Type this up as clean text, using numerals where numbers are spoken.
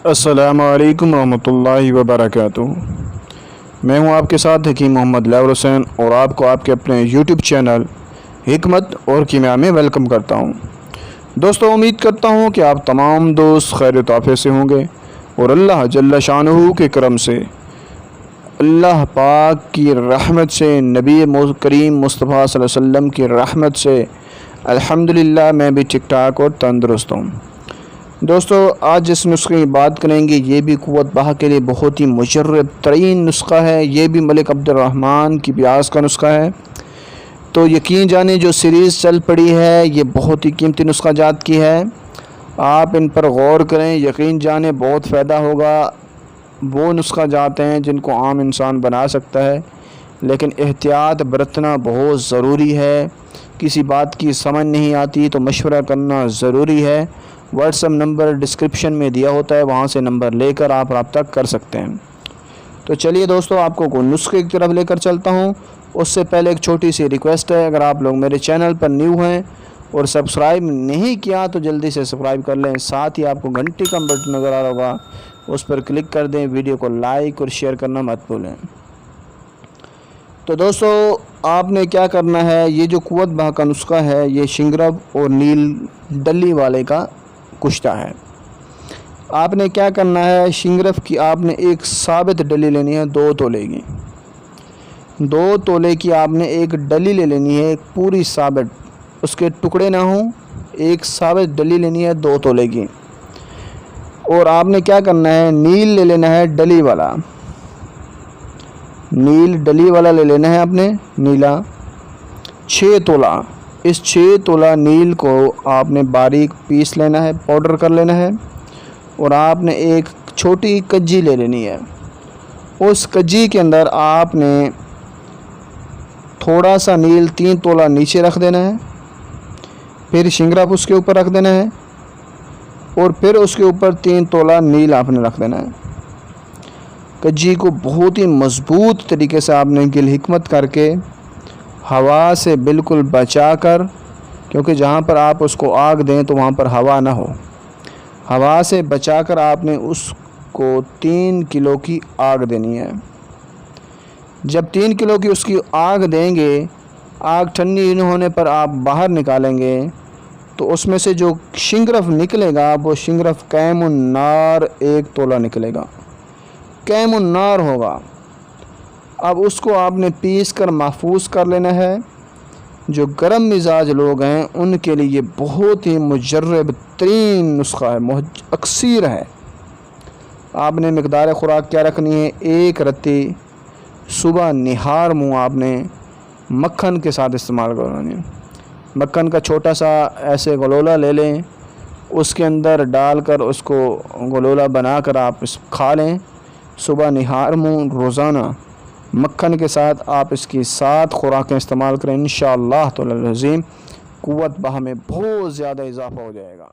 अस्सलामु अलैकुम रहमतुल्लाहि व बरकातुहू। मैं हूं आपके साथ हकीम मोहम्मद लैवर हुसैन और आपको आपके अपने यूट्यूब चैनल हिकमत और कीमिया में वेलकम करता हूं। दोस्तों, उम्मीद करता हूं कि आप तमाम दोस्त खैर ताफ़े से होंगे और अल्लाह जल्ल शानुहु के करम से, अल्लाह पाक की रहमत से, नबी करीम मुस्तफ़ा सल्लल्लाहु अलैहि वसल्लम की रहमत से अल्हम्दुलिल्लाह मैं भी ठीक ठाक और तंदुरुस्त हूँ। दोस्तों, आज जिस नुस्खे की बात करेंगे ये भी क़ुव्वत बहा के लिए बहुत ही मुजर्रब तरीन नुस्खा है। ये भी मलिक अब्दुर्रहमान की ब्यास का नुस्खा है। तो यकीन जाने जो सीरीज़ चल पड़ी है ये बहुत ही कीमती नुस्खा जात की है। आप इन पर गौर करें, यकीन जाने बहुत फ़ायदा होगा। वो नुस्खा जाते हैं जिनको आम इंसान बना सकता है, लेकिन एहतियात बरतना बहुत ज़रूरी है। किसी बात की समझ नहीं आती तो मशवरा करना ज़रूरी है। व्हाट्सएप नंबर डिस्क्रिप्शन में दिया होता है, वहाँ से नंबर लेकर आप रब्ता कर सकते हैं। तो चलिए दोस्तों, आपको नुस्खे की तरफ लेकर चलता हूँ। उससे पहले एक छोटी सी रिक्वेस्ट है, अगर आप लोग मेरे चैनल पर न्यू हैं और सब्सक्राइब नहीं किया तो जल्दी से सब्सक्राइब कर लें। साथ ही आपको घंटी का बटन नज़र आ रहा होगा, उस पर क्लिक कर दें। वीडियो को लाइक और शेयर करना मत भूलें। तो दोस्तों, आपने क्या करना है, ये जो क़ुव्वत बहा का नुस्खा है ये शिंगरफ और नील डली वाले का कुश्ता है। आपने क्या करना है, शिंगरफ की आपने एक साबित डली लेनी है 2 तोले की। 2 तोले की आपने एक डली ले लेनी है, एक पूरी साबित, उसके टुकड़े ना हों। एक साबित डली लेनी है 2 तोले की। और आपने क्या करना है, नील ले लेना है डली वाला। नील डली वाला ले लेना है आपने, नीला 6 तोला। इस 6 तोला नील को आपने बारीक पीस लेना है, पाउडर कर लेना है। और आपने एक छोटी कज्जी ले लेनी है। उस कज्जी के अंदर आपने थोड़ा सा नील 3 तोला नीचे रख देना है। फिर शिंगरफ उसके ऊपर रख देना है और फिर उसके ऊपर 3 तोला नील आपने रख देना है। कज्जी को बहुत ही मज़बूत तरीके से आपने गिल हिकमत करके हवा से बिल्कुल बचा कर, क्योंकि जहाँ पर आप उसको आग दें तो वहाँ पर हवा ना हो, हवा से बचा कर आपने उसको 3 किलो की आग देनी है। जब 3 किलो की उसकी आग देंगे, आग ठंडी न होने पर आप बाहर निकालेंगे तो उसमें से जो शिंगरफ निकलेगा वो शिंगरफ कैमुन नार 1 तोला निकलेगा, कैमुन नार होगा। अब उसको आपने पीस कर महफूज कर लेना है। जो गर्म मिजाज लोग हैं उनके लिए ये बहुत ही मुजर्रब तरीन नुस्खा है, अक्सीर है। आपने मिकदार खुराक क्या रखनी है, 1 रत्ती सुबह निहार मुँह आपने मक्खन के साथ इस्तेमाल करनी है। मक्खन का छोटा सा ऐसे गलोला ले लें, उसके अंदर डालकर उसको गलोला बनाकर आप खा लें। सुबह निहार मुँह रोज़ाना मक्खन के साथ आप इसकी 7 खुराकें इस्तेमाल करें। इंशाअल्लाह तो अज़ीम क़ुव्वत बहा में बहुत ज़्यादा इजाफ़ा हो जाएगा।